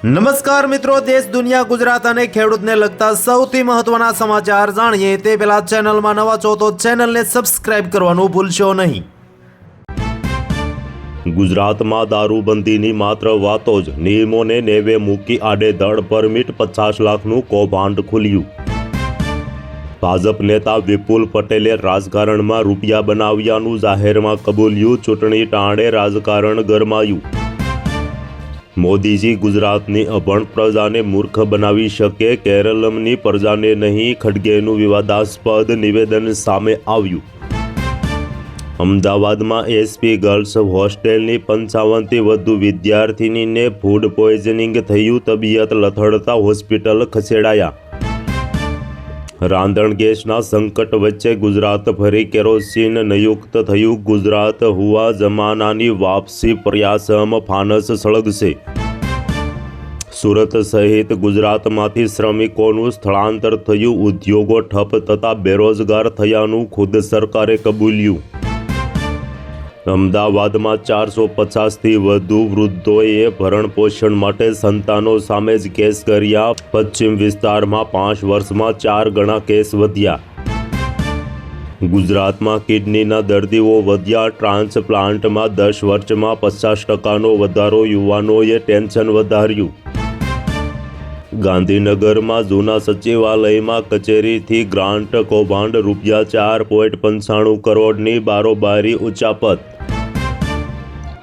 નમસ્કાર મિત્રો, દેશ દુનિયા ગુજરાત અને ખેડૂતને લગતા સૌથી મહત્વના સમાચાર જાણીએ તે પહેલા ચેનલમાં નવા છો તો ચેનલને સબસ્ક્રાઇબ કરવાનું ભૂલશો નહીં। ગુજરાતમાં દારૂબંધીની માત્ર વાતો જ, નિયમોને નેવે મૂકી આડેધડ પરમિટ 50 લાખનું કૌભાંડ ખુલ્યું। ભાજપ નેતા વિપુલ પટેલે રાજકારણમાં રૂપિયા બનાવ્યાનું જાહેરમાં કબૂલ્યું। ચૂંટણી ટાણે રાજકારણ ગરમાયું। મોદીજી ગુજરાતની અભણ પ્રજાને મૂર્ખ બનાવી શકે, કેરળની પ્રજાને નહીં, ખડગેનું વિવાદાસ્પદ નિવેદન સામે આવ્યું। અમદાવાદમાં એસપી ગર્લ્સ હોસ્ટેલની 55થી વધુ વિદ્યાર્થીનીને ફૂડ પોઈઝનિંગ થયું। તબિયત લથડતા હોસ્પિટલ ખસેડાયા। રાંધણ ગેસના સંકટ વચ્ચે ગુજરાત ફરી કેરોસીન નિયુક્ત થયું। ગુજરાત હુઆ જમાનાની વાપસી પ્રયાસમાં ફાનસ સળગશે। સુરત સહિત ગુજરાતમાંથી શ્રમિકોનું સ્થળાંતર થયું। ઉદ્યોગો ઠપ થતાં બેરોજગાર થયાનું ખુદ સરકારે કબૂલ્યું। અમદાવાદમાં 450થી વધુ વૃદ્ધોએ ભરણપોષણ માટે સંતાનો સામે જ કેસ કર્યા। પશ્ચિમ વિસ્તારમાં 5 વર્ષમાં 4 ગણા કેસ વધ્યા। ગુજરાતમાં કિડનીના દર્દીઓ વધ્યા। ટ્રાન્સપ્લાન્ટમાં 10 વર્ષમાં 50% વધારો, યુવાનોએ ટેન્શન વધાર્યું। ગાંધીનગરમાં જૂના સચિવાલયમાં કચેરીથી ગ્રાન્ટ કૌભાંડ, ₹4.95 કરોડની બારોબારી ઉચાપત।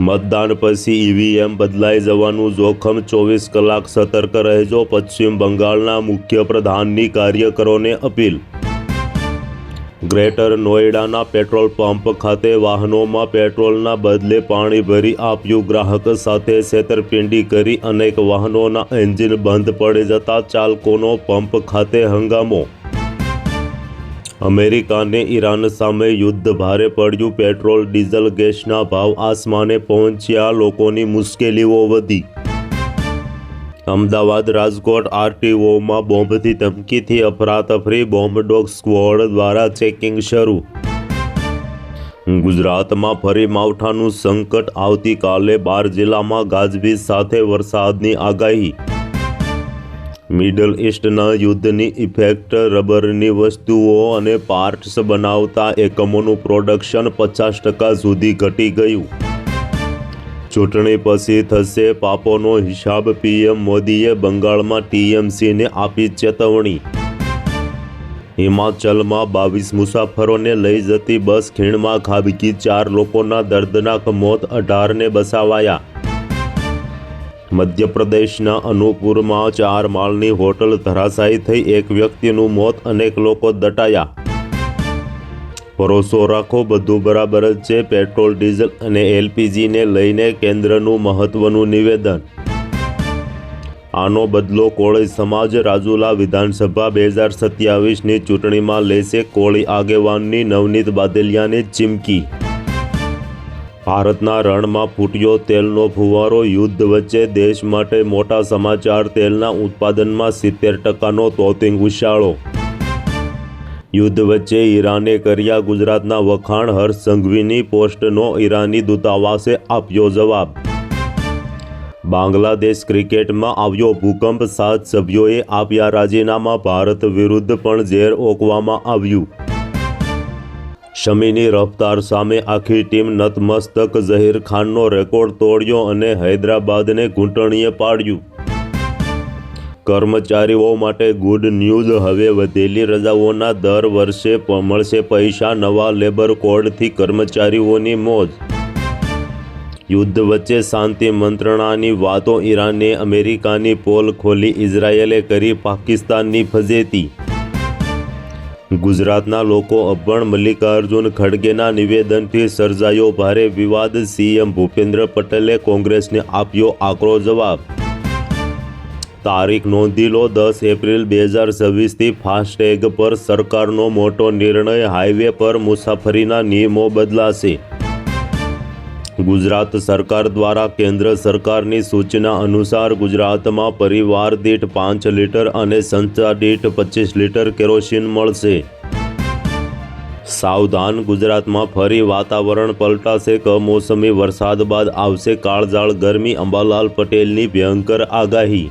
મતદાન પછી ઈવીએમ બદલાઈ જવાનું જોખમ, 24 કલાક સતર્ક રહેજો, પશ્ચિમ બંગાળના મુખ્યપ્રધાનની કાર્યકરોને અપીલ। ગ્રેટર નોઈડાના પેટ્રોલ પંપ ખાતે વાહનોમાં પેટ્રોલના બદલે પાણી ભરી આપ્યું। ગ્રાહક સાથે છેતરપિંડી કરી અનેક વાહનોના એન્જિન બંધ પડી જતા ચાલકોનો પંપ ખાતે હંગામો। અમેરિકાને ઈરાન સામે યુદ્ધ ભારે પડ્યું। પેટ્રોલ ડીઝલ ગેસના ભાવ આસમાને પહોંચ્યા। લોકોની મુશ્કેલીઓ વધી। અમદાવાદ રાજકોટ આરટીઓમાં બોમ્બથી ધમકીથી અફરાતફરી, બોમ્બ ડોગ સ્ક્વોડ દ્વારા ચેકિંગ શરૂ। ગુજરાતમાં ફરી માવઠાનું સંકટ, આવતીકાલે 12 જિલ્લામાં ગાજવીજ સાથે વરસાદની આગાહી। મિડલ ઇસ્ટના યુદ્ધની ઇફેક્ટ, રબરની વસ્તુઓ અને પાર્ટ્સ બનાવતા એકમોનું પ્રોડક્શન 50% સુધી ઘટી ગયું। ચૂંટણી પછી થશે પાપોનો હિસાબ, પીએમ મોદીએ બંગાળમાં ટીએમસીને આપી ચેતવણી। હિમાચલમાં 22 મુસાફરોને લઈ જતી બસ ખીણમાં ખાબકી, 4 લોકોના દર્દનાક મોત, 18ને બચાવાયા। મધ્યપ્રદેશના અનુપુરમાં 4 માળની હોટલ ધરાશાયી થઈ, 1 વ્યક્તિનું મોત, અનેક લોકો દટાયા। ભરોસો રાખો, બધું બરાબર જ છે। પેટ્રોલ, ડીઝલ અને એલપીજીને લઈને કેન્દ્રનું મહત્વનું નિવેદન। આનો બદલો કોળી સમાજ, રાજુલા વિધાનસભા 2027ની ચૂંટણીમાં લેશે કોળી આગેવાનની નવનીત બાદલિયાને ચીમકી। ભારતના રણમાં ફૂટ્યો તેલનો ફુવારો, યુદ્ધ વચ્ચે દેશ માટે મોટા સમાચાર। તેલના ઉત્પાદનમાં 70%નો તોતિંગ ઉછાળો। યુદ્ધ વચ્ચે ઈરાને કર્યા ગુજરાતના વખાણ, હર્ષ સંઘવીની પોસ્ટનો ઈરાની દૂતાવાસે આપ્યો જવાબ। બાંગ્લાદેશ ક્રિકેટમાં આવ્યો ભૂકંપ, 7 સભ્યોએ આપ્યા રાજીનામા। ભારત વિરુદ્ધ પણ ઝેર ઓકવામાં આવ્યું। શમીની રફતાર સામે આખી ટીમ નતમસ્તક, ઝહીર ખાનનો રેકોર્ડ તોડ્યો અને હૈદરાબાદને ઘૂંટણીએ પાડ્યું। કર્મચારીઓ માટે ગુડ ન્યૂઝ, હવે વધેલી રજાઓના દર વર્ષે મળશે પૈસા। નવા લેબર કોડથી કર્મચારીઓની મોજ। યુદ્ધ વચ્ચે શાંતિ મંત્રણાની વાતો, ઈરાને અમેરિકાની પોલ ખોલી, ઇઝરાયેલે કરી પાકિસ્તાનની ફજેતી। ગુજરાતના લોકો અભણ, મલ્લિકાર્જુન ખડગેના નિવેદનથી સર્જાયો ભારે વિવાદ। સીએમ ભૂપેન્દ્ર પટેલે કોંગ્રેસને આપ્યો આકરો જવાબ। તારીખ નોંધી લો, 10 એપ્રિલ 2026થી ફાસ્ટેગ પર સરકારનો મોટો નિર્ણય। હાઈવે પર મુસાફરીના નિયમો બદલાશે। ગુજરાત સરકાર દ્વારા કેન્દ્ર સરકારની સૂચના અનુસાર ગુજરાતમાં પરિવાર દીઠ 5 લીટર અને સંસ્થા દીઠ 25 લીટર કેરોસીન મળશે। સાવધાન, ગુજરાતમાં ફરી વાતાવરણ પલટાશે. કમોસમી વરસાદ બાદ આવશે કાળઝાળ ગરમી. અંબાલાલ પટેલની ભયંકર આગાહી.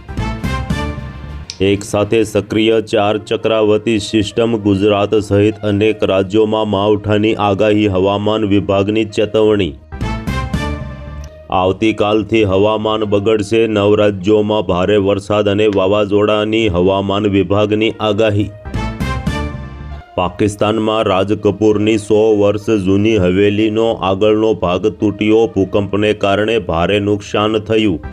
એક સાથે સક્રિય 4 ચક્રાવતી સિસ્ટમ. ગુજરાત સહિત અનેક રાજ્યોમાં માવઠાની આગાહી. હવામાન વિભાગની ચેતવણી. આવતીકાલથી હવામાન બગડશે. 9 રાજ્યોમાં ભારે વરસાદ અને વાવાઝોડાની હવામાન વિભાગની આગાહી. પાકિસ્તાનમાં રાજ કપૂરની 100 વર્ષ જૂની હવેલીનો આગળનો ભાગ તૂટ્યો. ભૂકંપને કારણે ભારે નુકસાન થયું.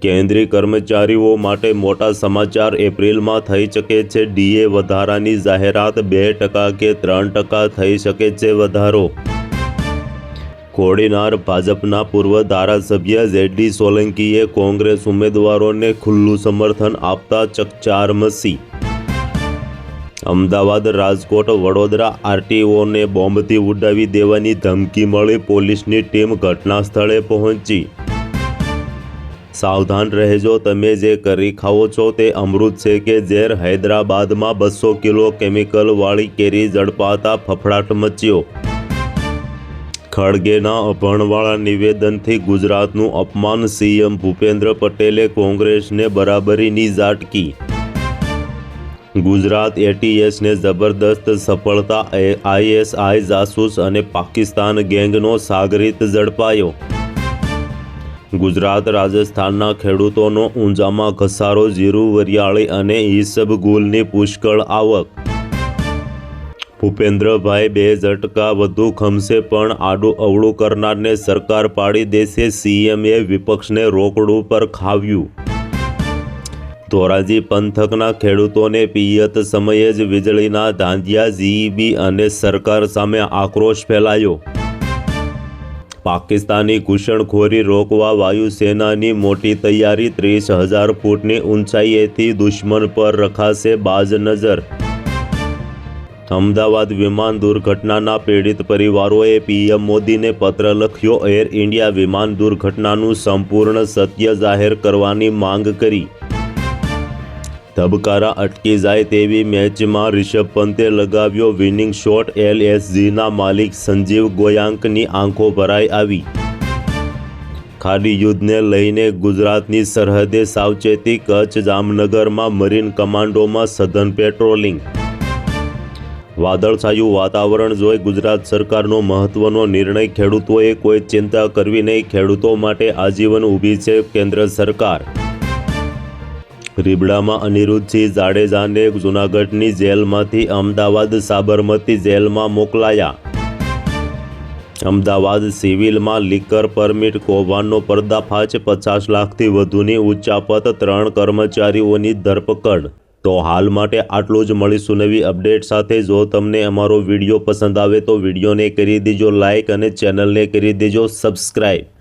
કેન્દ્રીય કર્મચારીઓ માટે મોટા સમાચાર. એપ્રિલમાં થઈ શકે છે ડીએ વધારાની જાહેરાત. 2% કે 3% થઈ શકે છે વધારો. કોડીનાર ભાજપના પૂર્વ ધારાસભ્ય જેડી સોલંકીએ કોંગ્રેસ ઉમેદવારોને ખુલ્લું સમર્થન આપતા ચકચાર મચી. અમદાવાદ, રાજકોટ, વડોદરા આરટીઓને બોમ્બથી ઉડાવી દેવાની ધમકી મળી. પોલીસની ટીમ ઘટના સ્થળે પહોંચી. સાવધાન રહેજો, તમે જે કરી ખાઓ છો તે અમૃત છે કે ઝેર. હૈદરાબાદમાં 200 કિલો કેમિકલવાળી કેરી ઝડપાતા ફફડાટ મચ્યો. ખડગેના અભણવાળા નિવેદનથી ગુજરાતનું અપમાન. સીએમ ભૂપેન્દ્ર પટેલે કોંગ્રેસને બરાબરીની ઝાટકી. ગુજરાત એટીએસને જબરદસ્ત સફળતા. આઈએસઆઈ જાસૂસ અને પાકિસ્તાન ગેંગનો સાગરીત ઝડપાયો. ગુજરાત રાજસ્થાનના ખેડૂતોનો ઊંઝામાં ઘસારો. જીરું, વરિયાળી અને ઈસબગુલની પુષ્કળ આવક. ભૂપેન્દ્રભાઈ 2% વધુ ખમશે પણ આડું અવળું કરનારને સરકાર પાડી દેશે. સીએમએ વિપક્ષને રોકડું પર ખાવ્યું. ધોરાજી પંથકના ખેડૂતોને પિયત સમયે જ વીજળીના ધાંધિયા. જીઈબી અને સરકાર સામે આક્રોશ ફેલાયો. પાકિસ્તાની ઘૂસણખોરી રોકવા વાયુસેનાની મોટી તૈયારી. 30,000 ફૂટની ઊંચાઈએથી દુશ્મન પર રખાશે બાજ નજર. અમદાવાદ વિમાન દુર્ઘટનાના પીડિત પરિવારોએ પીએમ મોદીને પત્ર લખ્યો. એર ઇન્ડિયા વિમાન દુર્ઘટનાનું સંપૂર્ણ સત્ય જાહેર કરવાની માંગ કરી. ધબકારા અટકી જાય તેવી મેચમાં રિષભ પંતે લગાવ્યો વિનિંગ શોટ. એલએસજીના માલિક સંજીવ ગોયાંકની આંખો ભરાઈ આવી. ખાડી યુદ્ધને લઈને ગુજરાતની સરહદે સાવચેતી. કચ્છ, જામનગરમાં મરીન કમાન્ડોમાં સઘન પેટ્રોલિંગ. વાદળછાયું વાતાવરણ જોઈ ગુજરાત સરકારનો મહત્વનો નિર્ણય. ખેડૂતોએ કોઈ ચિંતા કરવી નહીં. ખેડૂતો માટે આજીવન ઊભી છે કેન્દ્ર સરકાર. રીબડામાં અનિરુદ્ધસિંહ જાડેજાને જૂનાગઢની જેલમાંથી અમદાવાદ સાબરમતી જેલમાં મોકલાયા. અમદાવાદ સિવિલમાં લીકર પરમિટ કૌભાંડનો પર્દાફાશ. 50 લાખથી વધુની ઉચ્ચાપત. 3 કર્મચારીઓની ધરપકડ. તો હાલ માટે આટલું જ. મળીશું નવી અપડેટ સાથે. જો તમને અમારો વિડીયો પસંદ આવે તો વિડીયોને કરી દેજો લાઇક અને ચેનલને કરી દેજો સબસ્ક્રાઈબ.